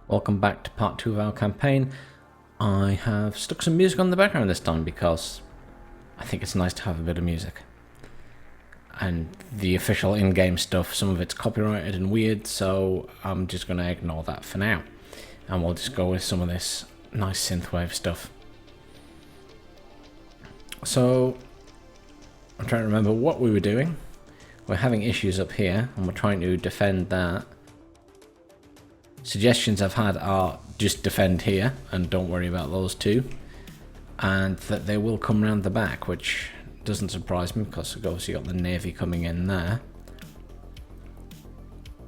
Welcome back to part 2 of our campaign. I have stuck some music on the background this time because I think it's nice to have a bit of music. And the official in-game stuff, some of it's copyrighted and weird, so I'm just going to ignore that for now. And we'll just go with some of this nice synthwave stuff. So, I'm trying to remember what we were doing. We're having issues up here, and we're trying to defend that. Suggestions I've had are just defend here and don't worry about those two, and that they will come round the back, which doesn't surprise me because we've obviously got the navy coming in there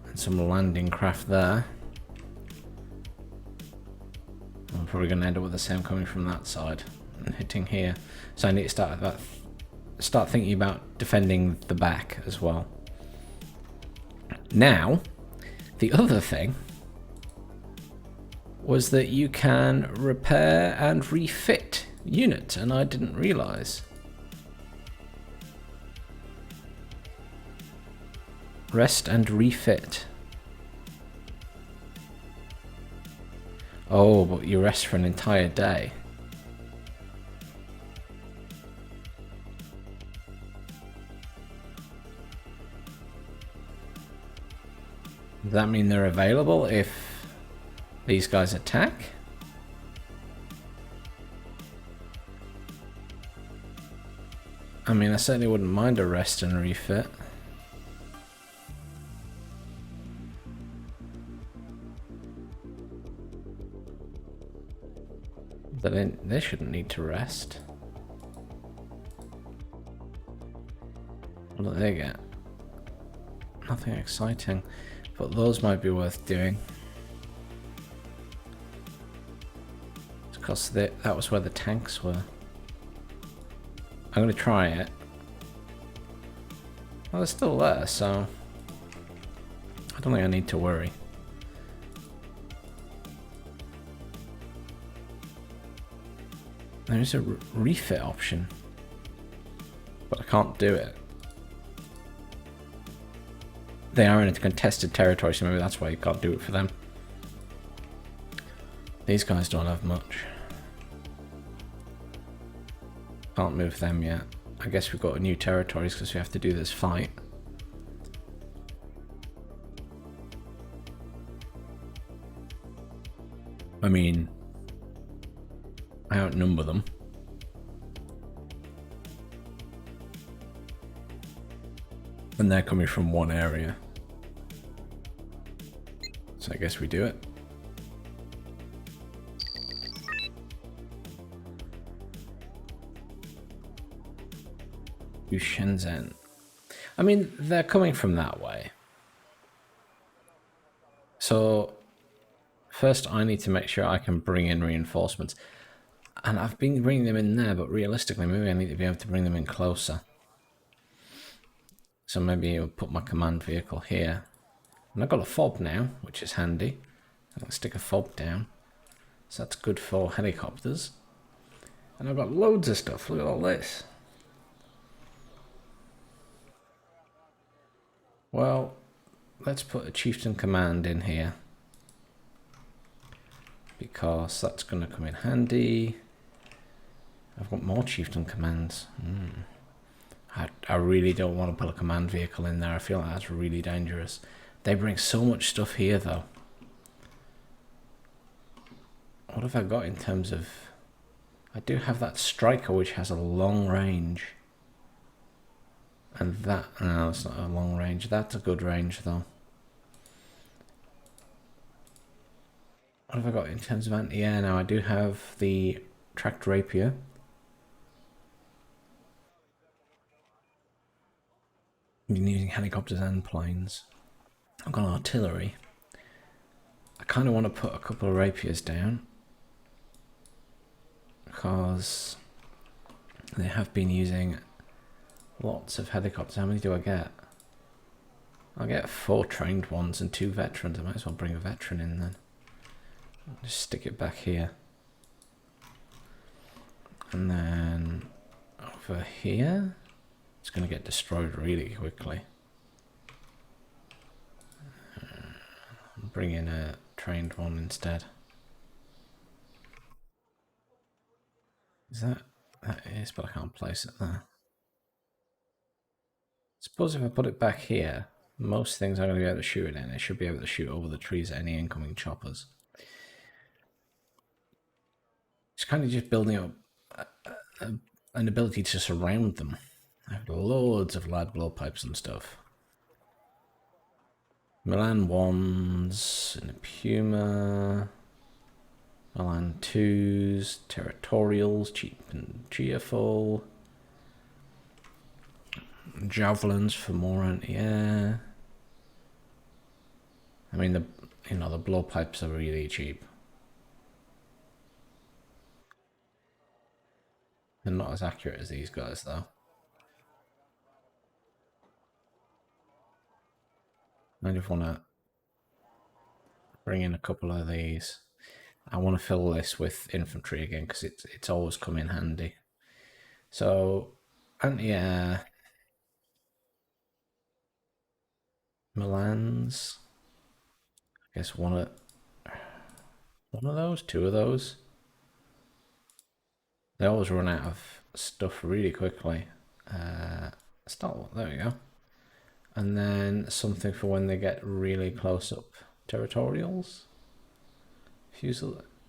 and some landing craft there. I'm probably going to end up with the same coming from that side and hitting here, so I need to start thinking about defending the back as well. Now, the other thing was that you can repair and refit units, and I didn't realise. Rest and refit. Oh, but you rest for an entire day. Does that mean they're available if these guys attack? I mean, I certainly wouldn't mind a rest and refit. But then they shouldn't need to rest. What do they get? Nothing exciting, but those might be worth doing. Because that was where the tanks were. I'm going to try it. Well, they're still there, so I don't think I need to worry. There is a refit option, but I can't do it. They are in a contested territory, so maybe that's why you can't do it for them. These guys don't have much. Can't move them yet. I guess we've got new territories because we have to do this fight. I mean, I outnumber them. And they're coming from one area. So I guess we do it. Shenzhen. I mean, they're coming from that way. So first I need to make sure I can bring in reinforcements. And I've been bringing them in there, but realistically maybe I need to be able to bring them in closer. So maybe I'll put my command vehicle here. And I've got a fob now, which is handy. I can stick a fob down. So that's good for helicopters. And I've got loads of stuff. Look at all this. Well, let's put a chieftain command in here, because that's going to come in handy. I've got more chieftain commands. I really don't want to put a command vehicle in there. I feel like that's really dangerous. They bring so much stuff here, though. What have I got in terms of... I do have that striker, which has a long range. And that, no, it's not a long range. That's a good range, though. What have I got in terms of anti-air now? I do have the tracked rapier. I've been using helicopters and planes. I've got artillery. I kind of want to put a couple of rapiers down, because they have been using lots of helicopters. How many do I get? I'll get 4 trained ones and 2 veterans. I might as well bring a veteran in then. I'll just stick it back here. And then over here, it's going to get destroyed really quickly. Bring in a trained one instead. Is that? That is, but I can't place it there. Suppose if I put it back here, most things I'm going to be able to shoot it in. It should be able to shoot over the trees at any incoming choppers. It's kind of just building up an ability to surround them. I have loads of lad blowpipes and stuff. Milan 1s, and a Puma. Milan 2s, Territorials, cheap and cheerful. Javelins for more anti-air. I mean, the blowpipes are really cheap. They're not as accurate as these guys, though. I just want to bring in a couple of these. I want to fill this with infantry again because it's always come in handy. So, anti-air, Milans. I guess one of those, two of those. They always run out of stuff really quickly. Start. There we go. And then something for when they get really close up. Territorials.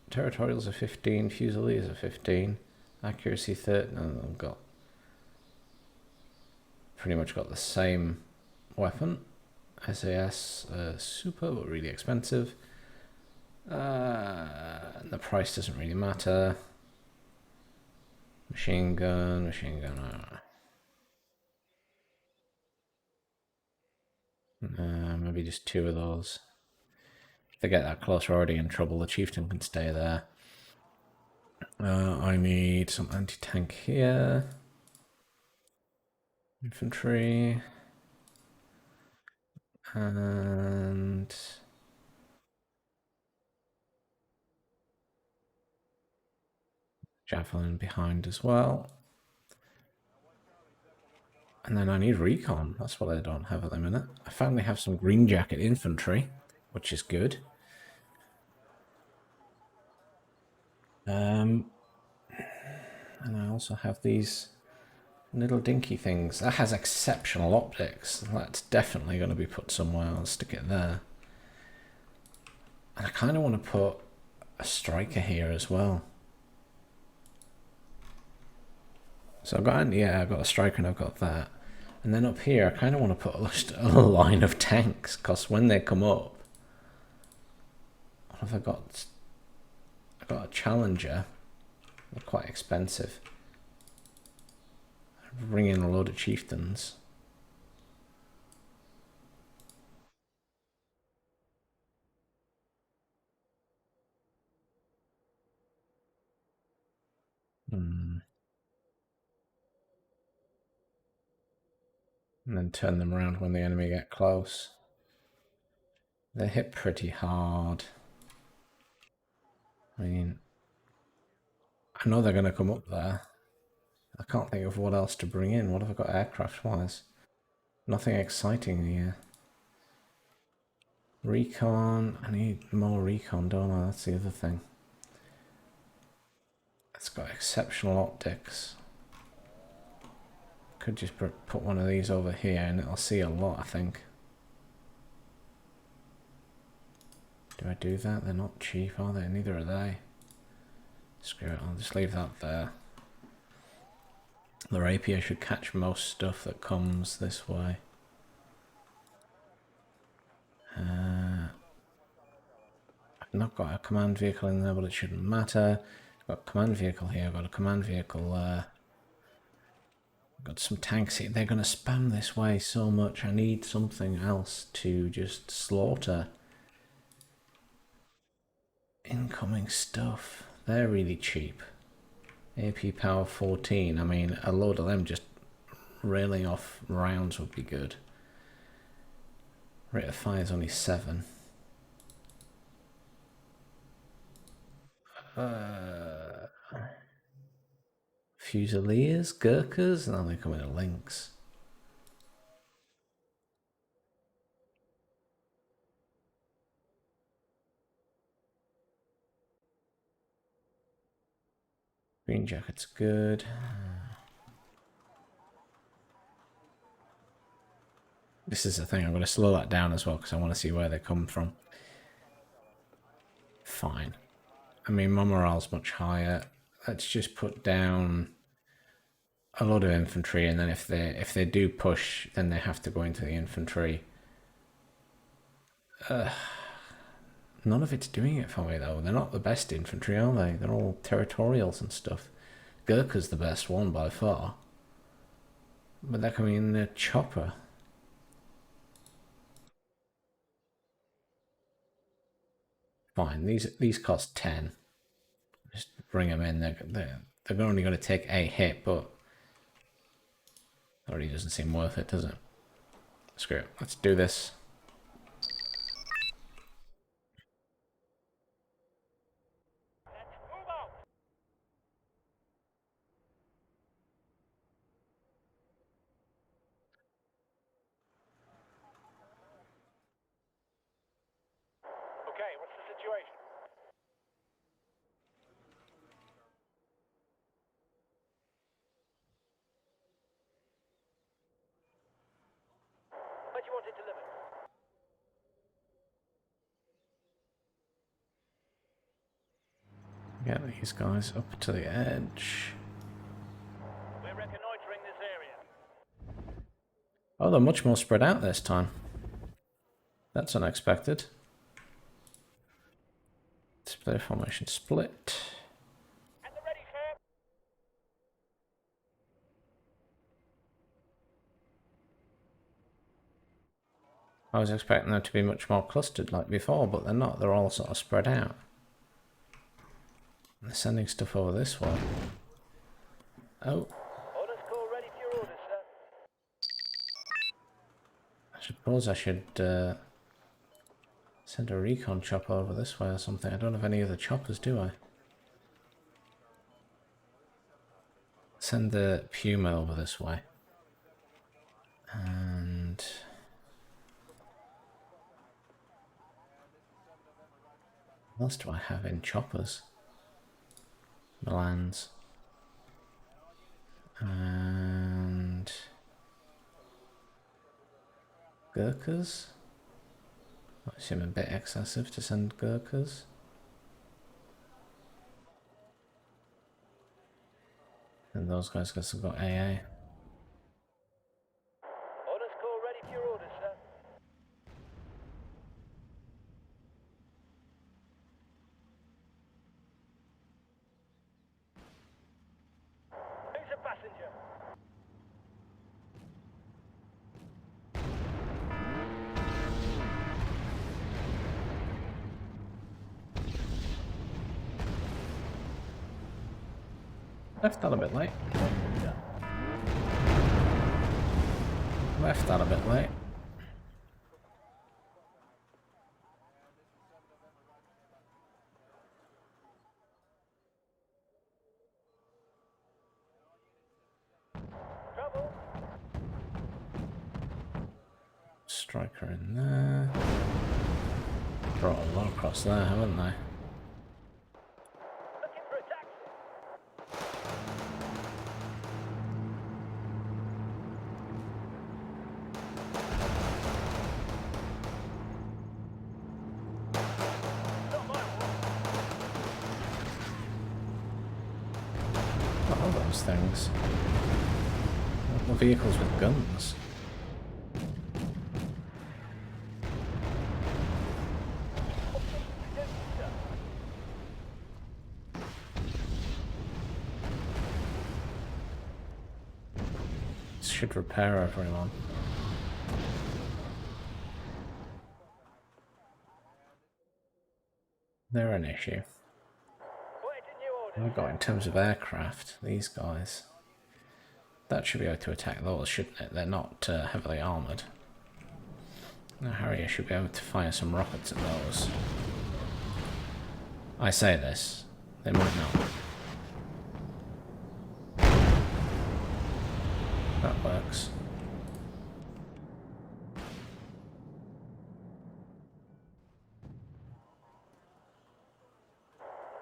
Territorials are 15. Fusiliers are 15. Accuracy 30. No, I've got pretty much got the same weapon. SAS super, but really expensive. The price doesn't really matter. Machine gun. Maybe just two of those. If they get that close, we're already in trouble. The chieftain can stay there. I need some anti-tank here. Infantry. And javelin behind as well. And then I need recon. That's what I don't have at the minute. I finally have some green jacket infantry, which is good. And I also have these little dinky things. That has exceptional optics. That's definitely going to be put somewhere. I'll stick it there. And I kind of want to put a striker here as well. So I've got a striker and I've got that. And then up here, I kind of want to put just a line of tanks, because when they come up, what have I got? I've got a Challenger. They're quite expensive. Bring in a load of chieftains. And then turn them around when the enemy get close. They hit pretty hard. I mean, I know they're going to come up there. I can't think of what else to bring in. What have I got aircraft-wise? Nothing exciting here. Recon. I need more recon, don't I? That's the other thing. It's got exceptional optics. Could just put one of these over here and it'll see a lot, I think. Do I do that? They're not cheap, are they? Neither are they. Screw it, I'll just leave that there. The rapier should catch most stuff that comes this way. I've not got a command vehicle in there, but it shouldn't matter. I've got a command vehicle here, I've got a command vehicle there. Got some tanks here. They're going to spam this way so much. I need something else to just slaughter incoming stuff. They're really cheap. AP power 14. I mean, a load of them just railing off rounds would be good. Rate of fire is only 7. Fusiliers, Gurkhas, and they come in links. Green jacket's good. This is the thing, I'm going to slow that down as well because I want to see where they come from. Fine. I mean, my morale's much higher. Let's just put down a lot of infantry, and then if they do push, then they have to go into the infantry. None of it's doing it for me though. They're not the best infantry, are they? They're all territorials and stuff. Gurkha's the best one by far. But they're coming in a chopper. Fine, these cost 10. Just bring them in. They're only going to take a hit, but already doesn't seem worth it, does it? Screw it. Let's do this. Okay, what's the situation? What do you want it delivered? Get these guys up to the edge. We're reconnoitering this area. Oh, they're much more spread out this time. That's unexpected. Display formation split. At the ready, sir. I was expecting them to be much more clustered like before, but they're not. They're all sort of spread out. They're sending stuff over this way. Oh. Orders call ready for your orders, sir. I suppose I should send a recon chopper over this way or something. I don't have any other choppers, do I? Send the Puma over this way. And... what else do I have in choppers? Milans. And... Gurkhas? That seems a bit excessive to send Gurkhas. And those guys have got AA. Orders call ready for your orders, sir. Who's a passenger? Left that a bit late. Left that a bit late. Trouble. Striker in there. Brought a lot across there, haven't they? Looking for a taxi. Not my war. What are those things? The vehicles with guns. This should repair everyone. They're an issue. Waiting your orders. I've got in terms of aircraft, these guys. That should be able to attack those, shouldn't it? They're not heavily armoured. Now Harrier should be able to fire some rockets at those. I say this, they might not. That works.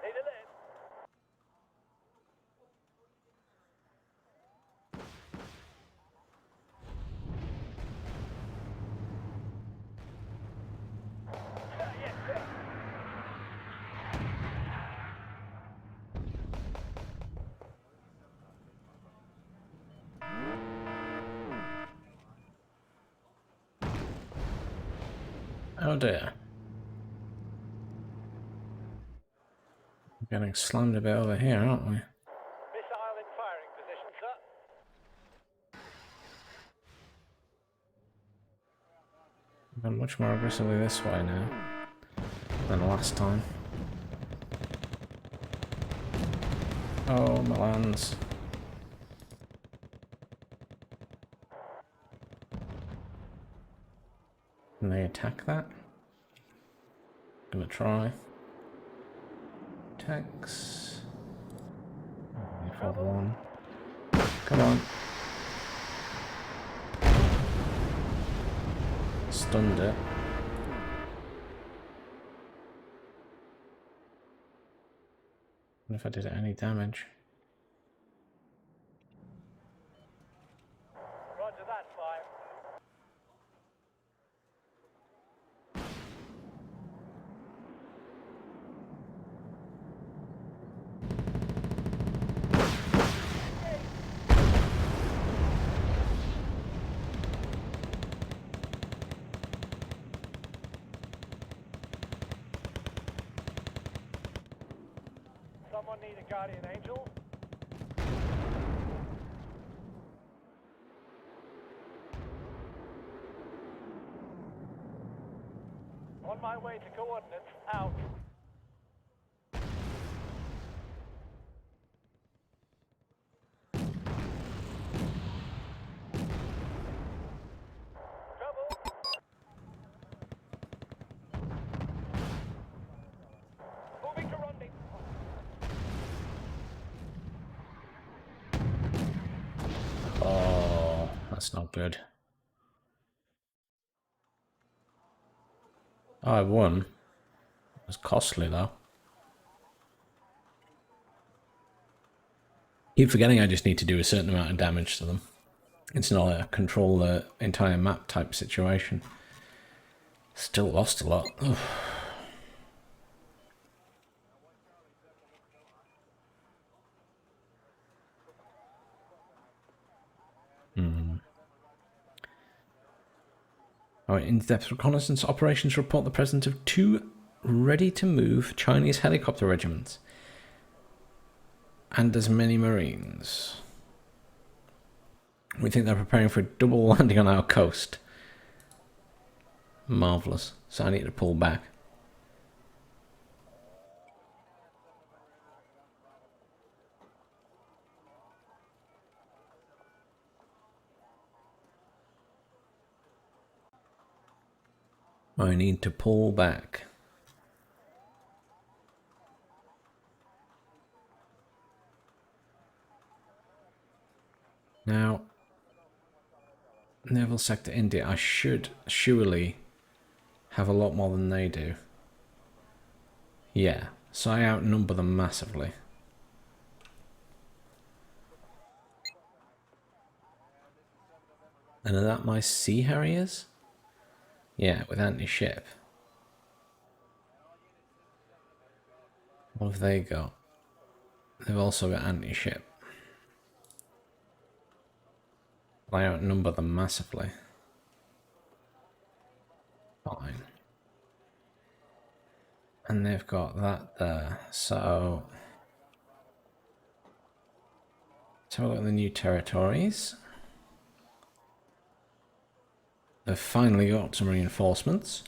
Need a lift? Oh dear. We're getting slammed a bit over here, aren't we? Missile in firing position, sir. We've gone much more aggressively this way now than last time. Oh, my lands. Can they attack that? Gonna try. Attacks. Only for one. Come on. Stunned it. What if I did any damage? Roger that, 5. Someone need a guardian angel? On my way to coordinates, out. Trouble. Moving to rendezvous. Oh, that's not good. Oh, I won. It was costly though. Keep forgetting I just need to do a certain amount of damage to them. It's not a control the entire map type situation. Still lost a lot. Ugh. Our in-depth reconnaissance operations report the presence of 2 ready-to-move Chinese helicopter regiments and as many Marines. We think they're preparing for a double landing on our coast. Marvellous. So I need to pull back. I need to pull back. Now, Naval Sector India, I should surely have a lot more than they do. Yeah, so I outnumber them massively. And are that my Sea Harriers? Yeah, with anti-ship. What have they got? They've also got anti-ship. I outnumber them massively. Fine. And they've got that there. So let's have a look at the new territories. They've finally got some reinforcements.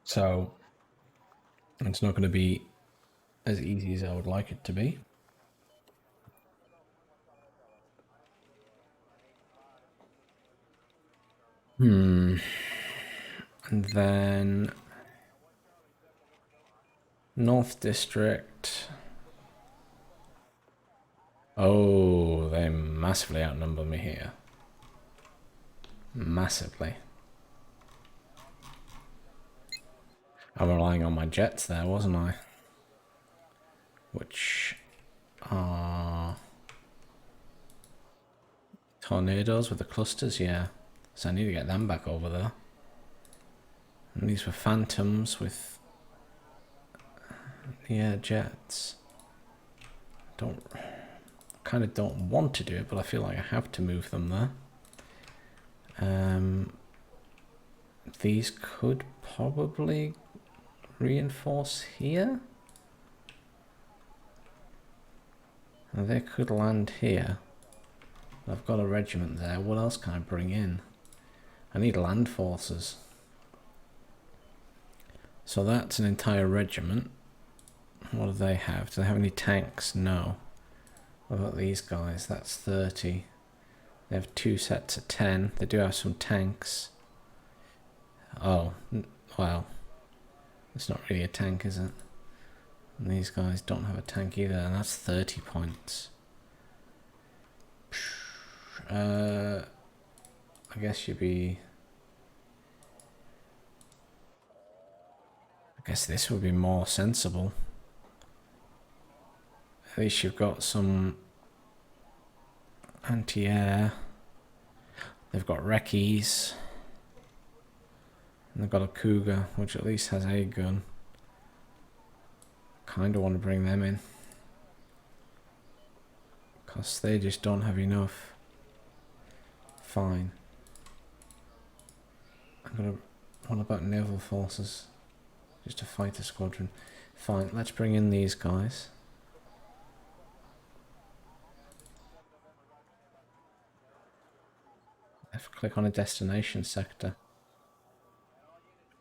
So it's not going to be as easy as I would like it to be. And then North District. Oh, they massively outnumber me here. Massively. I'm relying on my jets there, wasn't I? Which are tornadoes with the clusters, yeah. So I need to get them back over there. And these were phantoms with the air jets. Kind of don't want to do it, but I feel like I have to move them there. these could probably reinforce here. And they could land here. I've got a regiment there. What else can I bring in? I need land forces. So that's an entire regiment. What do they have? Do they have any tanks? No. What about these guys? That's 30. They have 2 sets of 10. They do have some tanks. Oh, well. It's not really a tank, is it? And these guys don't have a tank either, and that's 30 points. I guess you'd be... I guess this would be more sensible. At least you've got some anti-air. They've got recce's. And they've got a Cougar, which at least has a gun. Kinda want to bring them in. Because they just don't have enough. Fine. What about naval forces? Just a fighter squadron. Fine, let's bring in these guys. I have to click on a destination sector.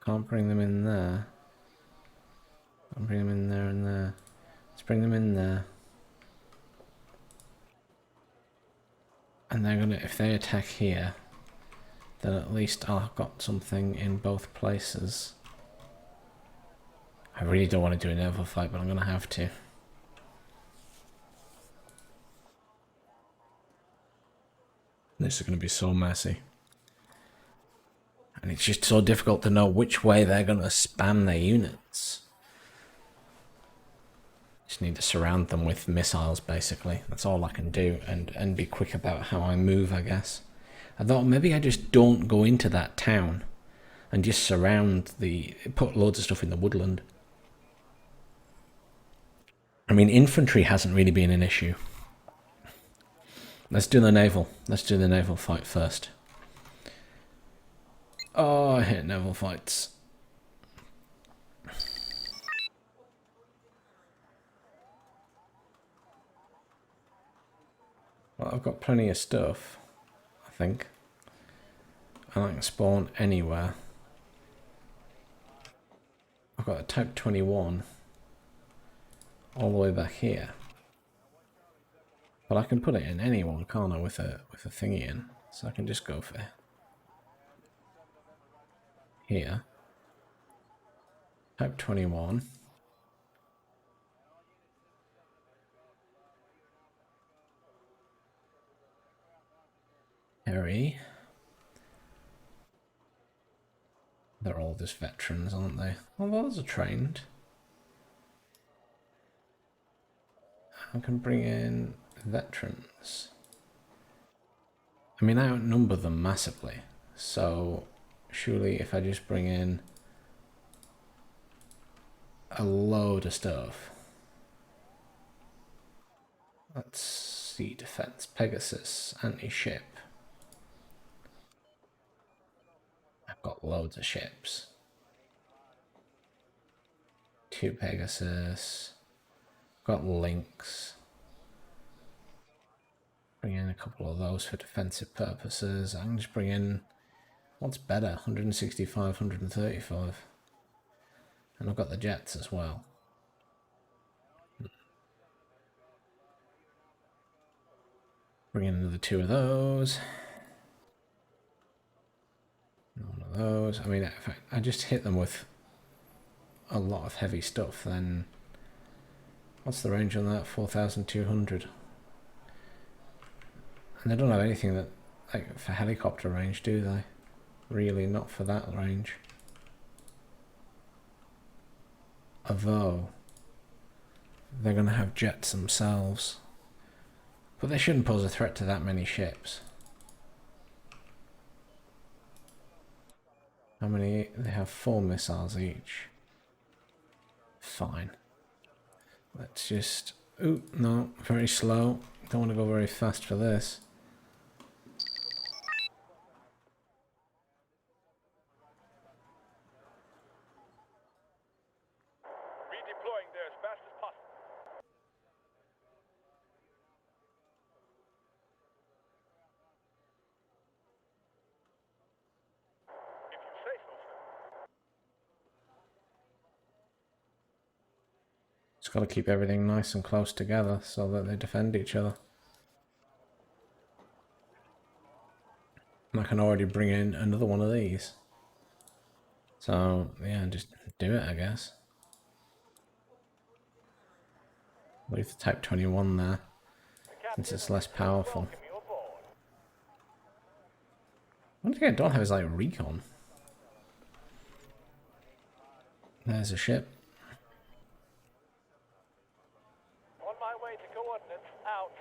Can't bring them in there. I'll bring them in there and there. Let's bring them in there. And they're gonna, if they attack here, then at least I'll have got something in both places. I really don't want to do a naval fight, but I'm gonna have to. This is gonna be so messy. And it's just so difficult to know which way they're gonna spam their units. Just need to surround them with missiles, basically. That's all I can do, and be quick about how I move, I guess. I thought maybe I just don't go into that town and just surround put loads of stuff in the woodland. I mean, infantry hasn't really been an issue. Let's do the naval. Let's do the naval fight first. Oh, I hate naval fights. Well, I've got plenty of stuff, I think. And I can spawn anywhere. I've got a Type 21 all the way back here. But I can put it in any one, can't I, with a thingy in. So I can just go for here. Type 21. Harry. They're all just veterans, aren't they? Well, those are trained. I can bring in veterans. I mean, I outnumber them massively. So, surely if I just bring in a load of stuff. Let's see, defense, Pegasus, anti-ship. I've got loads of ships. 2 Pegasus. Got links. Bring in a couple of those for defensive purposes. I can just bring in, what's better, 165, 135. And I've got the jets as well. Bring in another 2 of those. One of those. I mean, if I just hit them with a lot of heavy stuff, then what's the range on that? 4,200. And they don't have anything that, like, for helicopter range, do they? Really, not for that range. Although they're going to have jets themselves. But they shouldn't pose a threat to that many ships. How many? They have 4 missiles each. Fine. Let's just... Ooh, no, very slow. Don't want to go very fast for this. Just got to keep everything nice and close together so that they defend each other. And I can already bring in another one of these. So, yeah, just do it, I guess. Leave the Type 21 there, since it's less powerful. Welcome you aboard. One thing I don't have is, like, recon. There's a ship. On my way to coordinates. Out.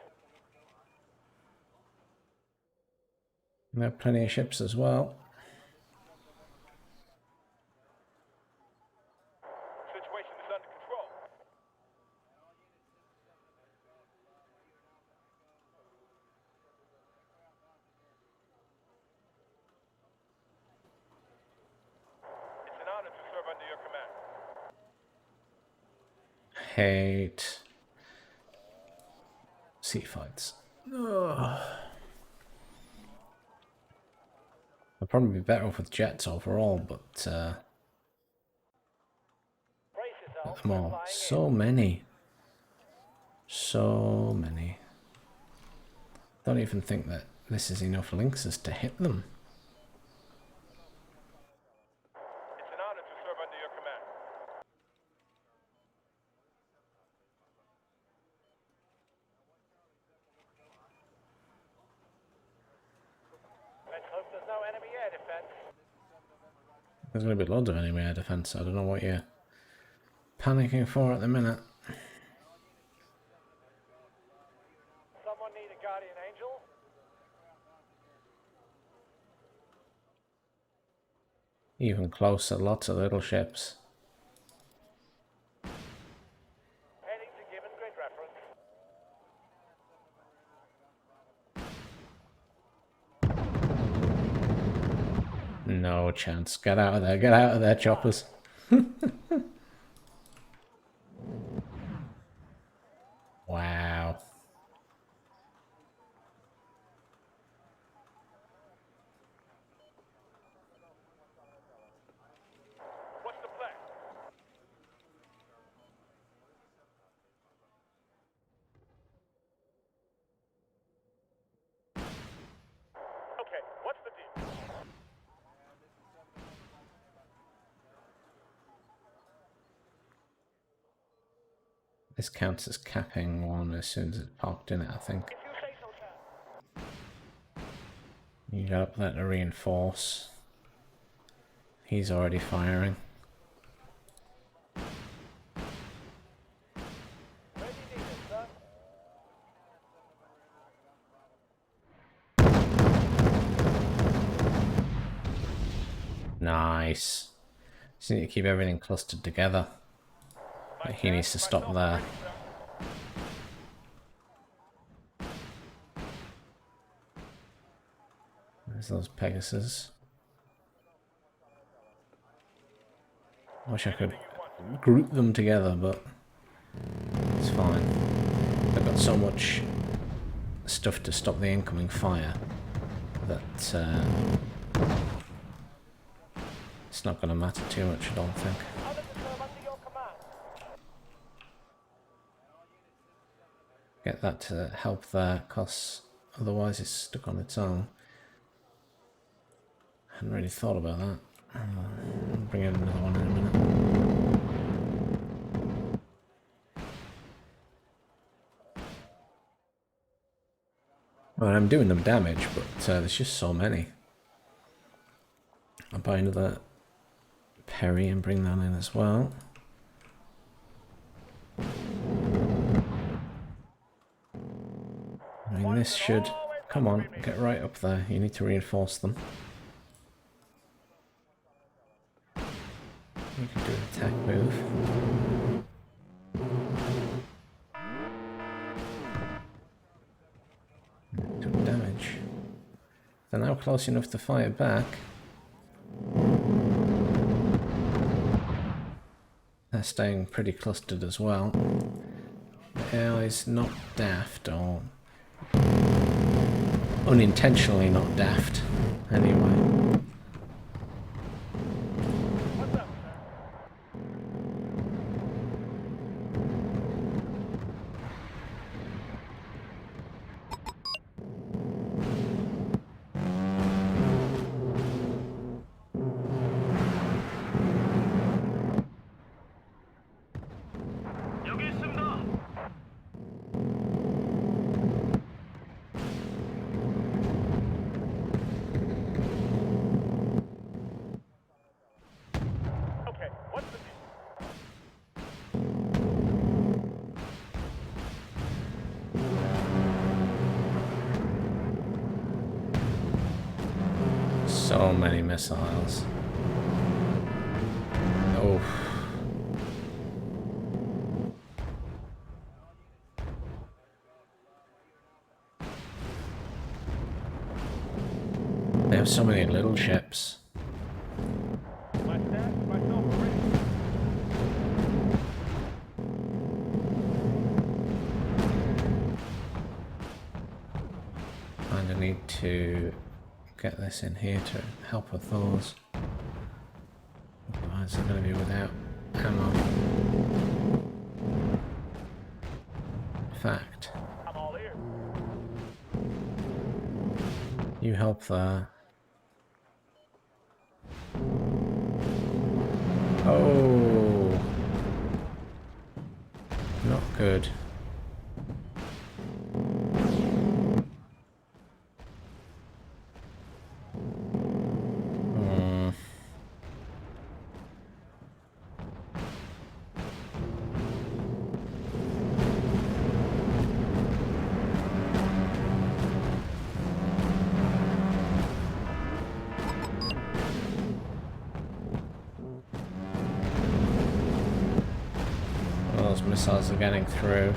And there are plenty of ships as well. Situation is under control. It's an honor to serve under your command. Hate sea fights. Ugh. I'd probably be better off with jets overall, but Brace yourself. them all. Flying So many. So many. Don't even think that this is enough Lynxes to hit them. It's an honor to serve under your command. Let's hope there's no enemy air defense. There's going to be loads of enemy air defense. I don't know what you're panicking for at the minute. Someone need a guardian angel? Even closer, lots of little ships. Heading to given grid reference. No chance. Get out of there. Get out of there, choppers. Wow. What's the plan? Okay, what's the deal? This counts as capping one as soon as it's parked in it, I think. If you say so, sir. You got up there to reinforce. He's already firing. Ready needed, sir. Nice. Just need to keep everything clustered together. But he needs to stop there. There's those Pegasus. I wish I could group them together, but it's fine. They've got so much stuff to stop the incoming fire that it's not going to matter too much, I don't think. Honor to serve under your command. Get that to help there, because otherwise it's stuck on its own. Hadn't really thought about that. I'll bring in another one in a minute. Well, I'm doing them damage, but there's just so many. I'll buy another Perry and bring that in as well. I mean, this should... Come on, get right up there. You need to reinforce them. You can do an attack move. Took damage. They're now close enough to fire back. They're staying pretty clustered as well. The AI is not daft, or unintentionally not daft, anyway. What's up, sir? So many missiles. Oh. They have so many little ships. And I need to get this in here to help with those. Otherwise they're going to be without ammo. In fact, I'm all ears. you help there. Oh, not good. Those missiles are getting through.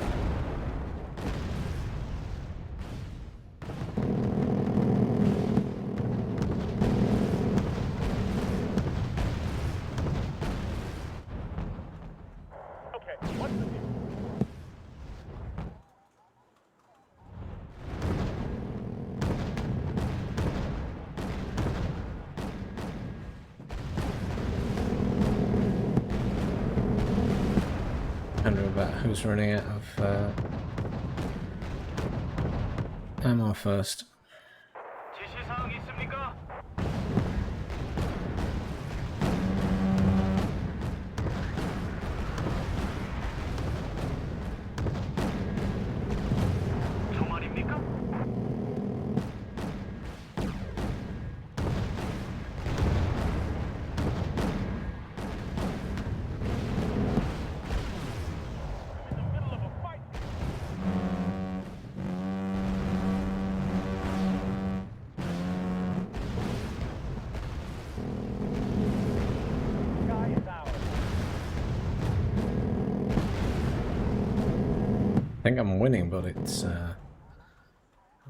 Okay, what's the deal? Wonder about who's running out of ammo first. 지시사항 있습니까? 정말입니까? I'm in the middle of a fight. Sky is ours. I think I'm winning, but it's I'm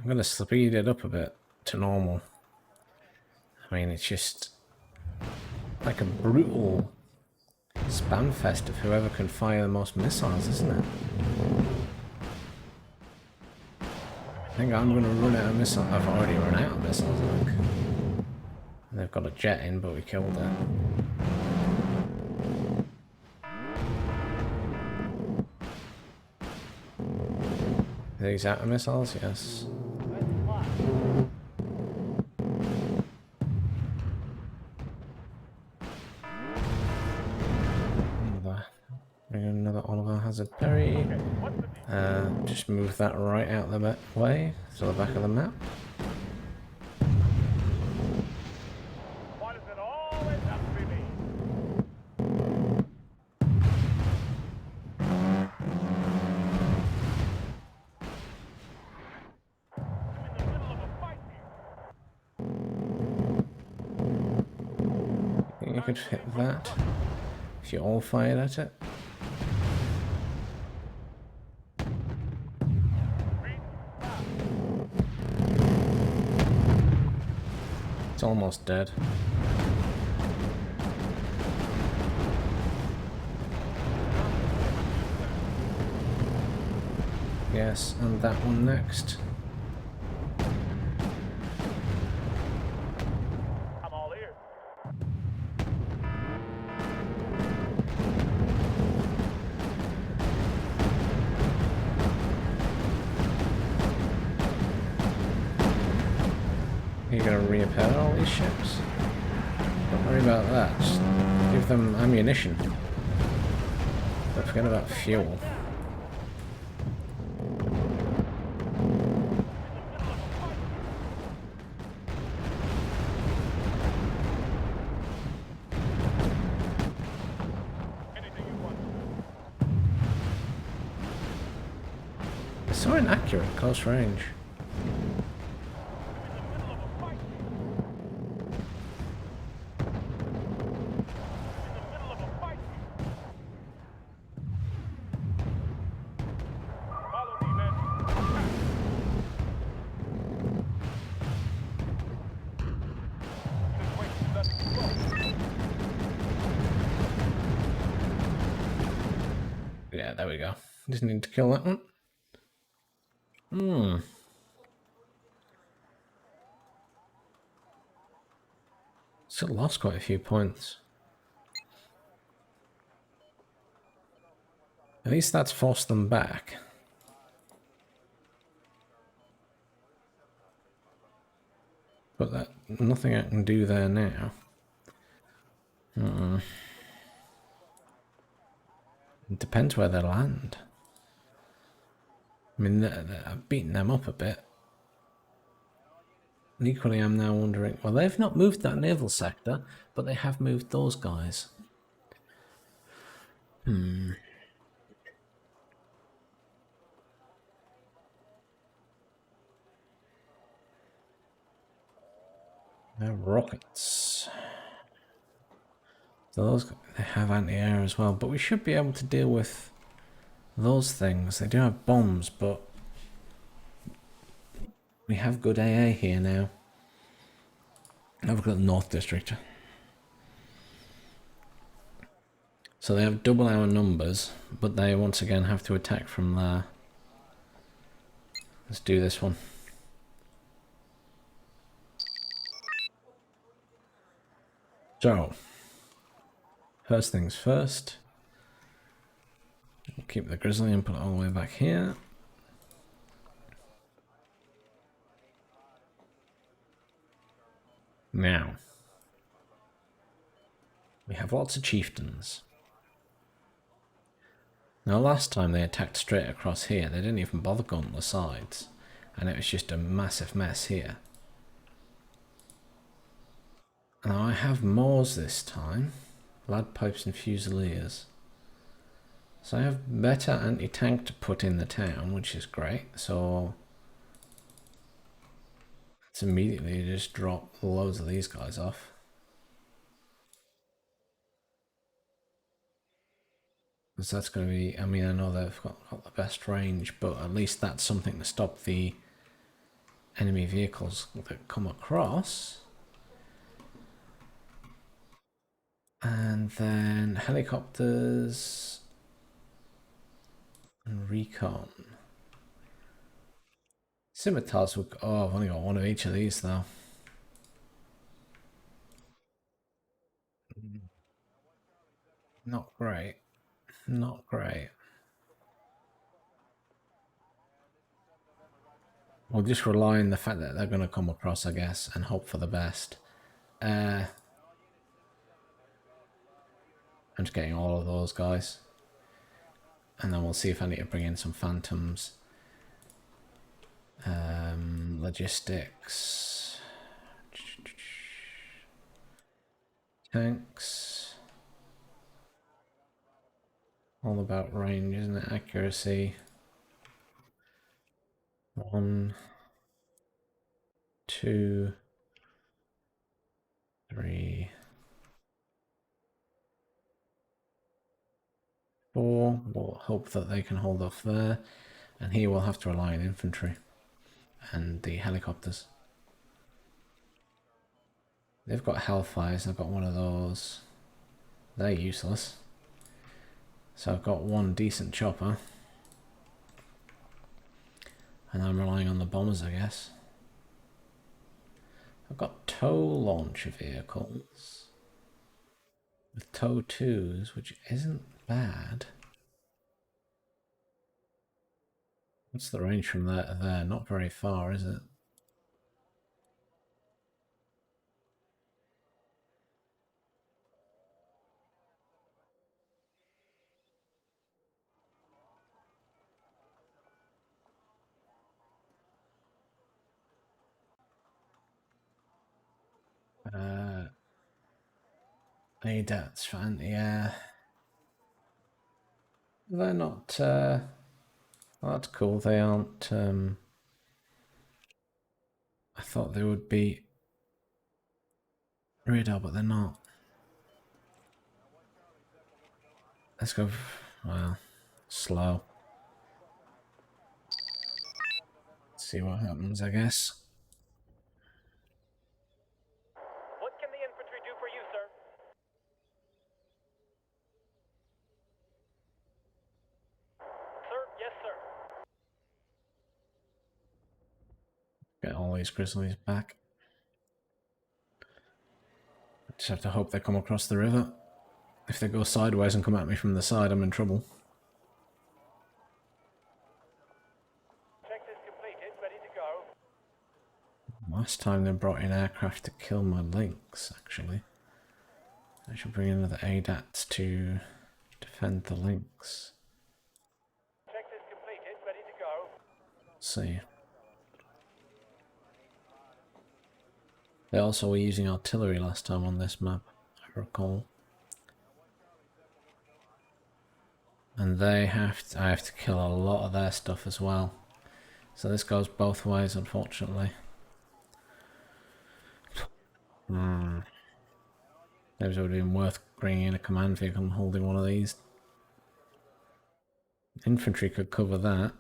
gonna speed it up a bit to normal. I mean, it's just like a brutal spam fest of whoever can fire the most missiles, isn't it? I think I'm gonna run out of missiles. I've already run out of missiles, I think. They've got a jet in, but we killed it. Are these out of missiles? Yes. Bring another Oliver Hazard Berry. Just move that right out the way to the back of the map. Why does it always have to be me? I'm in the middle of a fight here. Think you could hit that if you all fired at it? It's almost dead. Yes, and that one next. I'm all ears. Are you gonna repair all these ships? Don't worry about that. Just give them ammunition. Don't forget about fuel. Anything you want. It's so inaccurate, close range. there we go. Just need to kill that one. Still lost quite a few points. At least that's forced them back. But that nothing I can do there now. It depends where they land. I mean, I've beaten them up a bit. And equally, I'm now wondering, well, they've not moved that naval sector, but they have moved those guys. They're rockets. So those, they have anti-air as well, but we should be able to deal with those things. They do have bombs, but we have good AA here now. Have a look at the North District. So they have double our numbers, but they once again have to attack from there. Let's do this one. So, first things first. We'll keep the Grizzly and put it all the way back here. Now, we have lots of chieftains. Now, last time they attacked straight across here, they didn't even bother going on the sides, and it was just a massive mess here. Now, I have Moors this time, lad pipes and fusiliers. So I have better anti-tank to put in the town, which is great. So let's immediately just drop loads of these guys off. Because that's going to be, I mean, I know they've got the best range, but at least that's something to stop the enemy vehicles that come across. And then helicopters and recon. Scimitars will, oh, I've only got one of each of these though. Not great. Not great. We'll just rely on the fact that they're going to come across, I guess, and hope for the best. I'm just getting all of those guys. And then we'll see if I need to bring in some phantoms. Logistics. Tanks. All about range, isn't it? Accuracy. 1, 2, 3, 4. We'll hope that they can hold off there. And here we'll have to rely on infantry and the helicopters. They've got Hellfires. I've got one of those. They're useless. So I've got one decent chopper. And I'm relying on the bombers, I guess. I've got tow launcher vehicles. With tow 2s, which isn't bad. What's the range from there to there? Not very far, is it? ADAT's fine, yeah. They're not, well, that's cool. They aren't, I thought they would be radar, but they're not. Let's go, well, slow. See what happens, I guess. What can the infantry do for you, sir? these grizzlies back. I just have to hope they come across the river. If they go sideways and come at me from the side, I'm in trouble. Check is completed, ready to go. Last time they brought in aircraft to kill my links, actually. I should bring in another ADATs to defend the links. Check is completed, ready to go. Let's see. They also were using artillery last time on this map, I recall. And I have to kill a lot of their stuff as well. So this goes both ways, unfortunately. Maybe it would have been worth bringing in a command vehicle and holding one of these. Infantry could cover that.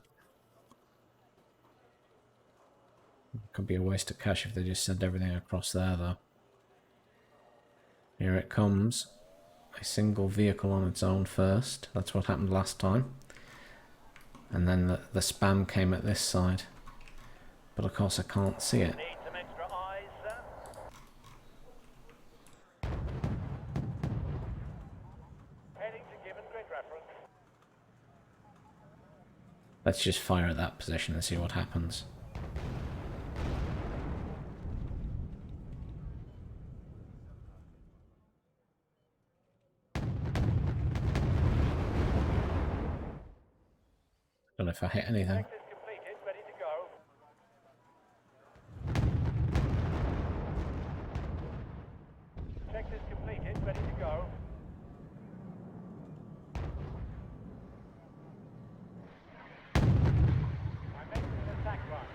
Could be a waste of cash if they just send everything across there, though. Here it comes. A single vehicle on its own first. That's what happened last time. And then the spam came at this side. But of course I can't see it. Need some extra eyes, sir. Heading to given grid reference. Let's just fire at that position and see what happens. Don't know if I hit anything. Check is completed, ready to go. Check is completed, ready to go. I'm making an attack run.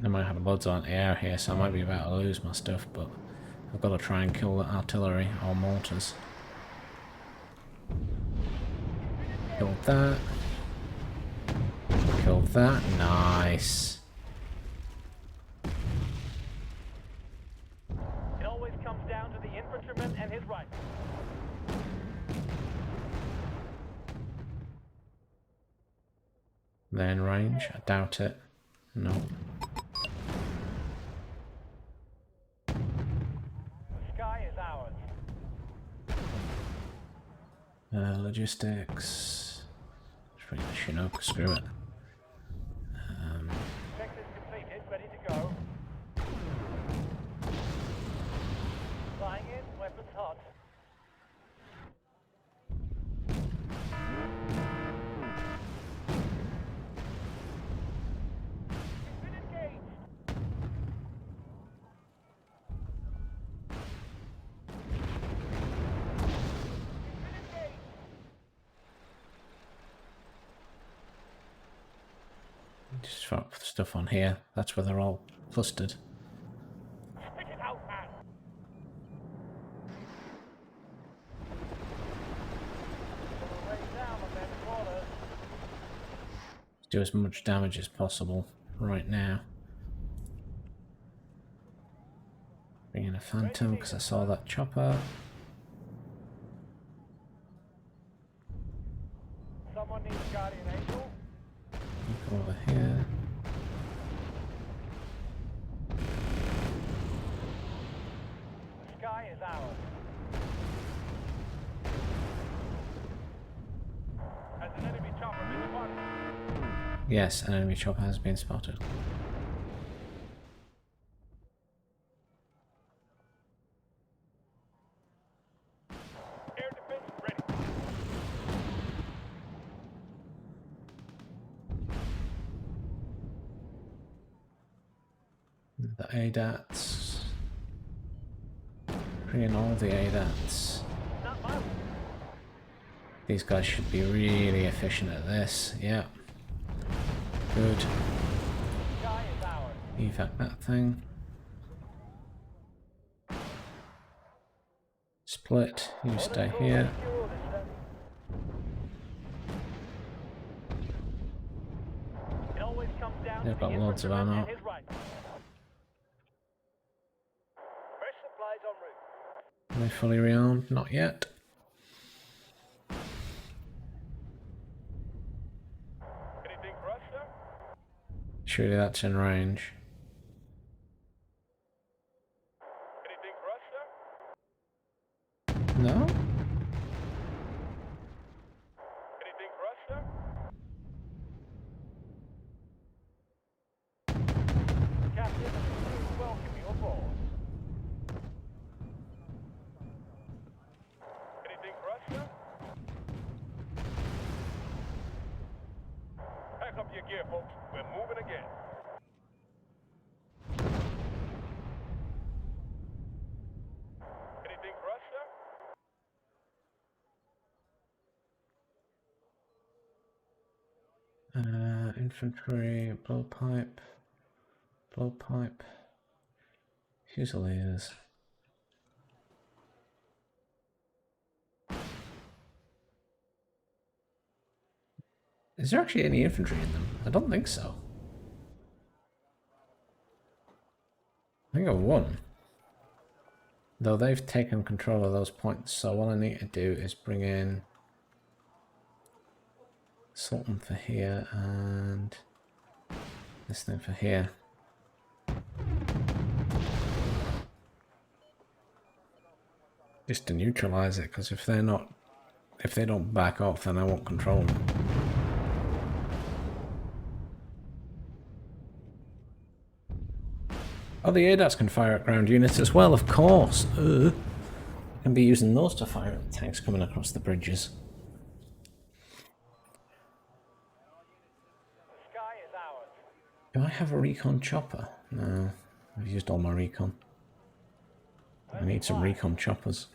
I might have loads on air here, so I might be about to lose my stuff, but I've got to try and kill the artillery or mortars. Killed that. Killed that. Nice. It always comes down to the infantryman and his rifle. They're in range? I doubt it. No. The sky is ours. Logistics. Just bring the Chinook, screw it. Check is completed, ready to go. Flying in, weapons hot. Been engaged. Just drop stuff on here. That's where they're all clustered. Stick it out, man. Way down on them corners. Do as much damage as possible right now. Bring in a phantom because I saw that chopper. Someone needs a guardian angel. Come over here. The sky is ours. As an enemy chopper been spotted. Yes, an enemy chopper has been spotted. Air defense ready. The ADATs. Bring in all the ADATs. Not my way. These guys should be really efficient at this. Yeah. Good. Sky is ours. Evac that thing. Split. You stay here. Secure this then. It always comes down They've to got the loads of infantryman ammo. and his rifle. Fresh supplies en route. Are they fully rearmed? Not yet. Surely that's in range. Anything for us, sir? No? Anything for us, sir? Captain, we welcome you aboard. Anything for us, sir? Pack up your gear, folks. We're moving again. Anything for us, sir? Infantry, blowpipe, fusiliers. Is there actually any infantry in them? I don't think so. I think I've won. Though they've taken control of those points, so what I need to do is bring in Sultan for here and this thing for here. Just to neutralize it, because if they don't back off, then I won't control them. Oh, the ADATs can fire at ground units as well, of course. I can be using those to fire at tanks coming across the bridges. The sky is ours. Do I have a recon chopper? No, I've used all my recon. I need some recon choppers.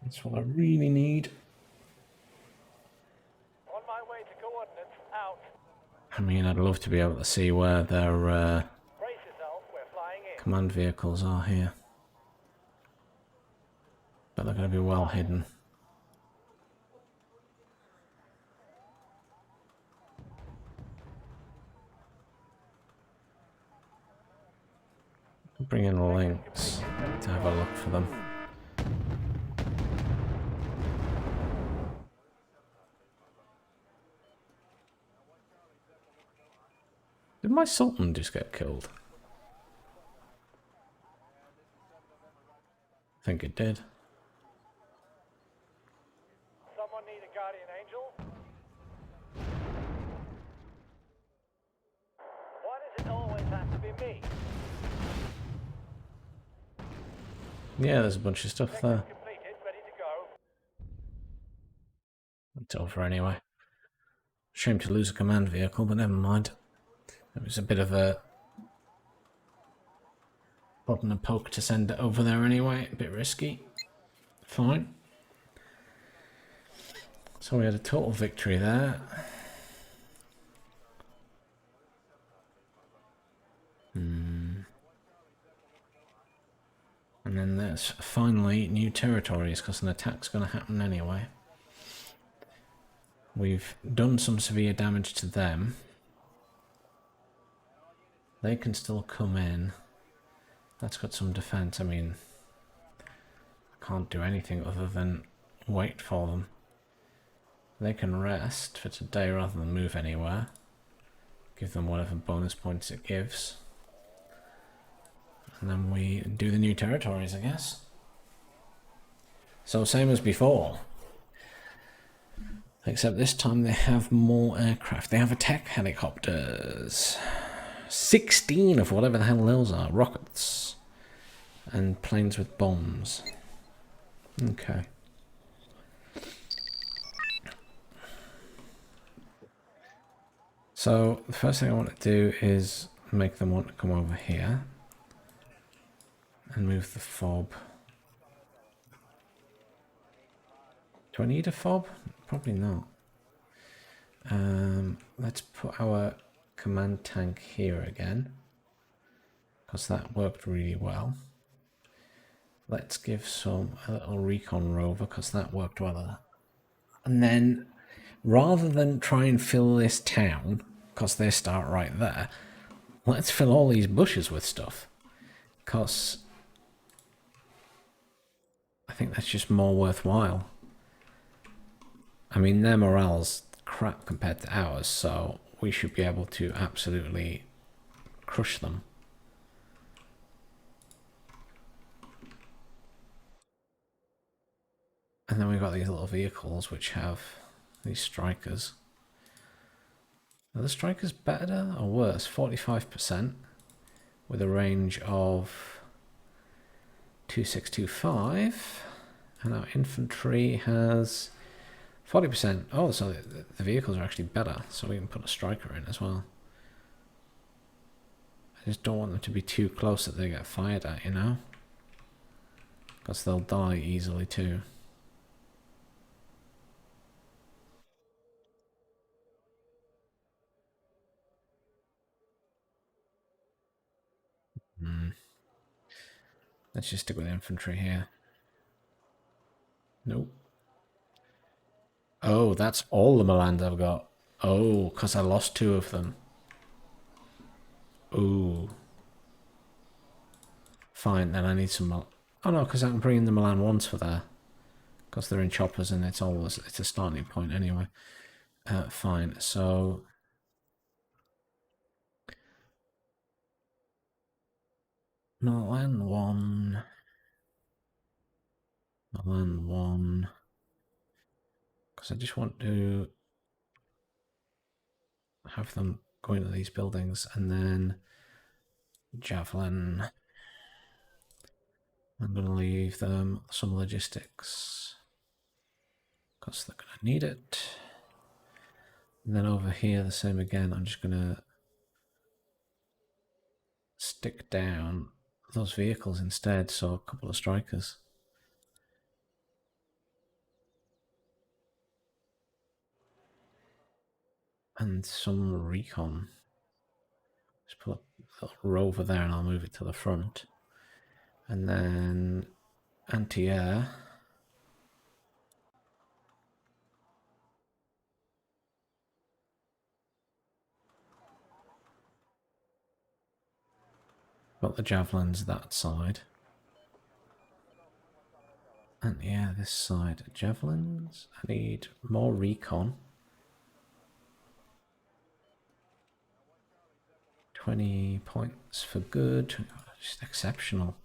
That's what I really need. On my way to coordinates. Out. I mean, I'd love to be able to see where their Brace yourself. We're flying in. command vehicles are here. But they're going to be well hidden. Bring in links to have a look for them. Did my Sultan just get killed? I think it did. Someone need a guardian angel? Why does it always have to be me? Yeah, there's a bunch of stuff there. Completed, ready to go. It's over anyway. Shame to lose a command vehicle, but never mind. It was a bit of a button and poke to send it over there anyway. A bit risky. Fine. So we had a total victory there. And then there's finally new territories, because an attack's going to happen anyway. We've done some severe damage to them. They can still come in. That's got some defense. I mean, I can't do anything other than wait for them. They can rest for today rather than move anywhere. Give them whatever bonus points it gives. And then we do the new territories, I guess. So same as before. Except this time they have more aircraft. They have attack helicopters. 16 of whatever the hell those are. Rockets. And planes with bombs. Okay. So the first thing I want to do is make them want to come over here. And move the fob. Do I need a fob? Probably not. Let's put our command tank here again, because that worked really well. Let's give a little recon rover, because that worked well. And then, rather than try and fill this town, because they start right there, let's fill all these bushes with stuff, because I think that's just more worthwhile. I mean, their morale's crap compared to ours, so we should be able to absolutely crush them. And then we've got these little vehicles which have these strikers. Are the strikers better or worse? 45% with a range of 2625. And our infantry has 40%. Oh, so the vehicles are actually better. So we can put a striker in as well. I just don't want them to be too close that they get fired at, you know? Because they'll die easily too. Let's just stick with infantry here. Nope. Oh, that's all the Milans I've got. Oh, because I lost 2 of them. Ooh. Fine, then I need some... Oh no, because I can bring in the Milan ones for there. Because they're in choppers and it's a starting point anyway. Fine, so... Milan 1... Milan 1... Because I just want to have them go into these buildings, and then Javelin. I'm going to leave them some logistics because they're going to need it. And then over here, the same again. I'm just going to stick down those vehicles instead, so a couple of strikers. And some recon. Just put a little rover there and I'll move it to the front. And then anti-air. Got the javelins that side. And yeah, this side. Javelins. I need more recon. 20 points for good. Just exceptional.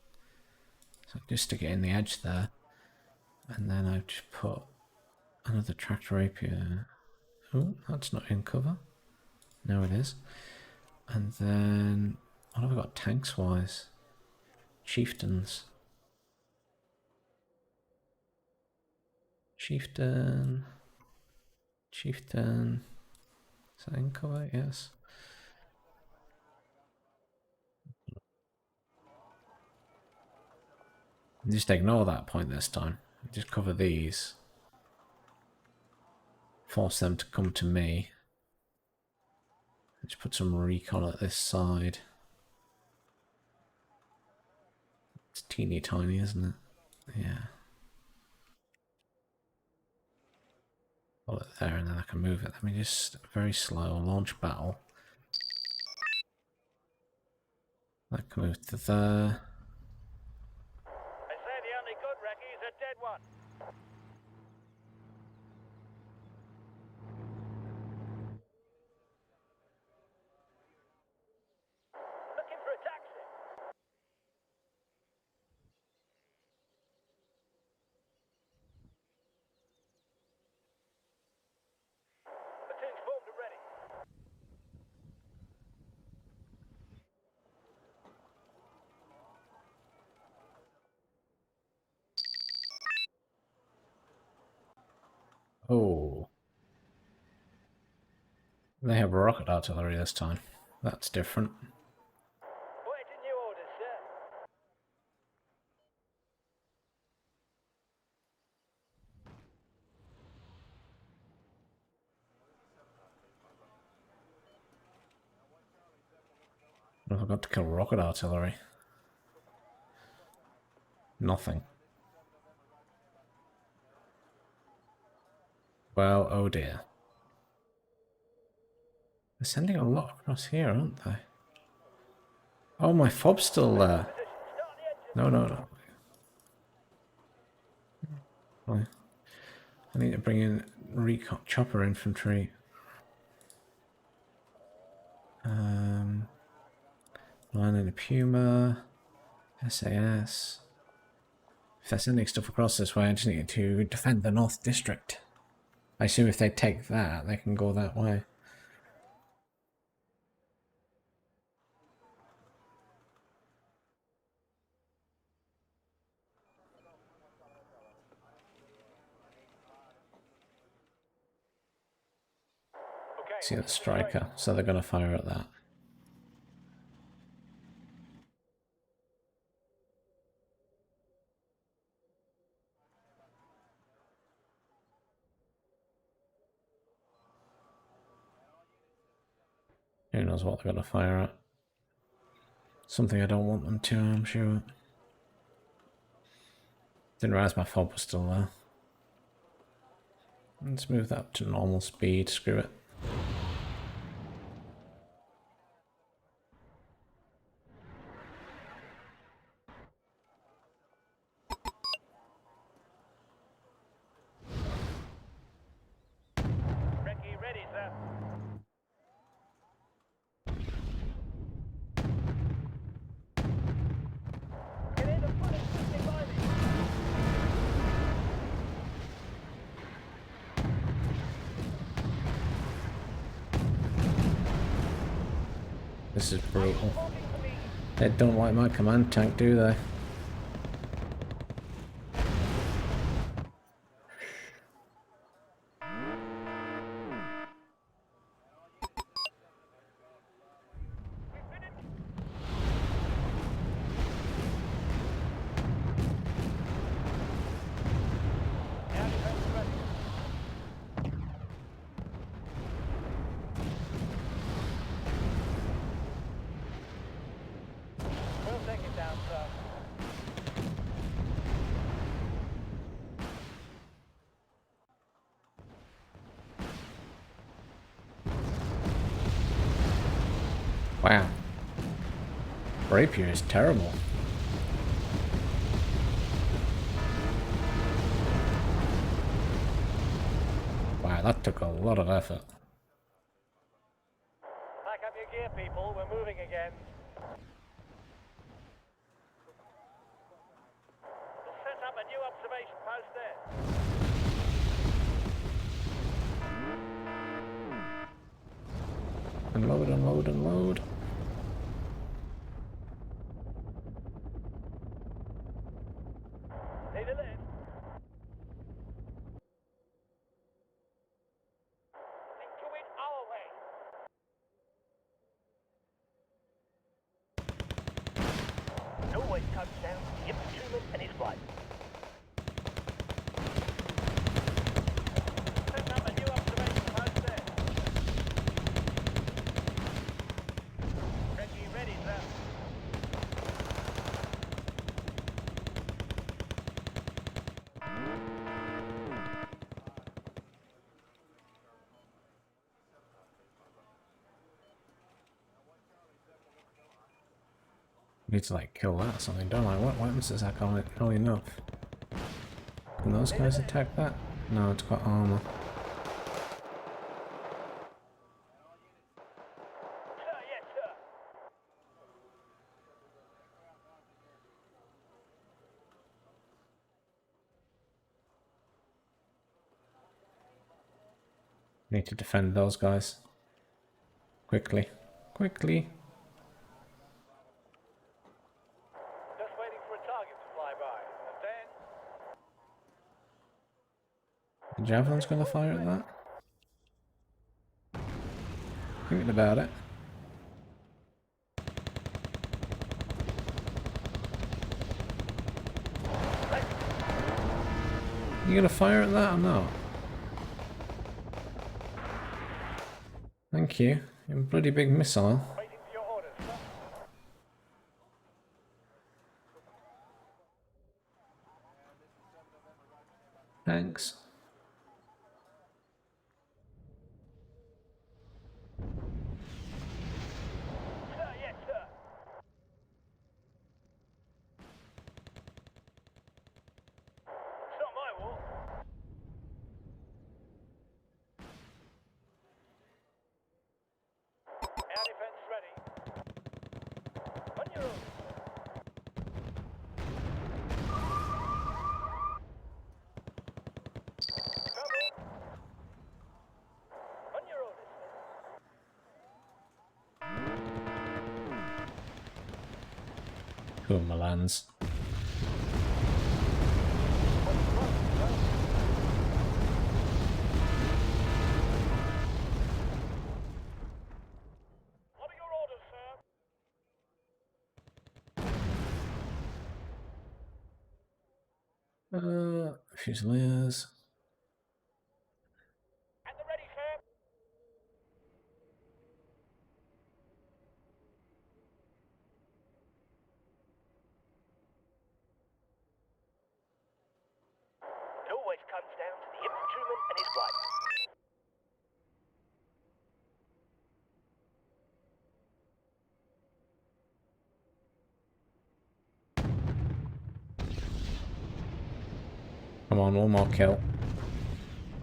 So just to get in the edge there. And then I've just put another tractor rapier. Oh, that's not in cover. No, it is. And then what have I got tanks wise? Chieftains. Chieftain. Chieftain. Is that in cover? Yes. Just ignore that point this time. Just cover these. Force them to come to me. Just put some recon at this side. It's teeny tiny, isn't it? Yeah. Hold it there and then I can move it. Let me just very slow launch battle. I can move to there. They say the only good recce is a dead one. Looking for a taxi. Platoon's formed and ready. Oh. They have rocket artillery this time. That's different. Waiting new orders, sir. I forgot to kill rocket artillery. Nothing. Well, oh dear. They're sending a lot across here, aren't they? Oh, my fob's still there. Start the engine. No, no, no. I need to bring in recon chopper infantry. Lining a Puma. SAS. If they're sending stuff across this way, I just need to defend the North District. I assume if they take that, they can go that way. Okay. See the striker, so they're going to fire at that. Who knows what they're going to fire at. Something I don't want them to, I'm sure. Didn't realize my fob was still there. Let's move that to normal speed, screw it. Recce ready, sir. Get in the front and behind me. This is brutal. They don't like my command tank, do they? Air defense ready. We'll take it down, sir. Wow. Rapier is terrible. Wow, that took a lot of effort. Pack up your gear, people. We're moving again. We'll set up a new observation post there. Unload, unload, unload. Need a lift? Into it our way. No way, touchdown. Give the Truman and his flight. Set up a new observation post there. Reggie ready, sir. Need to like kill that or something, don't I? What weapons does that got only enough? Can those guys attack that? No, it's got armor. Sir, yes, sir. Need to defend those guys. Quickly. Quickly. Just waiting for a target to fly by. And then... The javelin's gonna fire at that? Thinking about it. You gonna fire at that or not? Thank you. You're a bloody big missile. Waiting for your orders, sir. Thanks. Sir, yes, sir. It's not my war. Air defense ready. On your orders. Cool, my lands. What are your orders, sir? Fusiliers. At the ready, sir. It always comes down to the infantryman and his rifle. Come on, one more kill.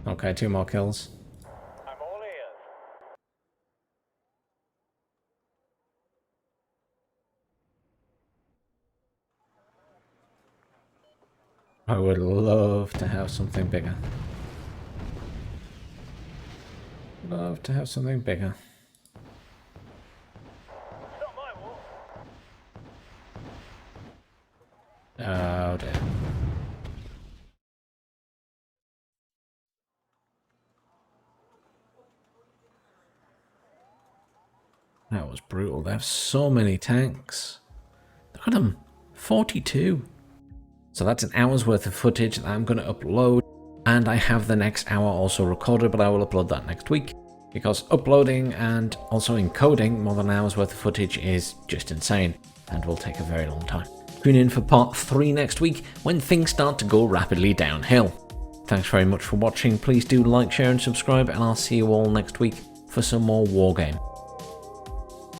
Okay, 2 more kills. I'm all ears. I would love to have something bigger. Love to have something bigger. It's not my war. Oh dear. That was brutal. They have so many tanks. Look at them. 42. So that's an hour's worth of footage that I'm going to upload. And I have the next hour also recorded, but I will upload that next week. Because uploading and also encoding more than an hour's worth of footage is just insane. And will take a very long time. Tune in for part 3 next week when things start to go rapidly downhill. Thanks very much for watching. Please do like, share and subscribe. And I'll see you all next week for some more Wargame.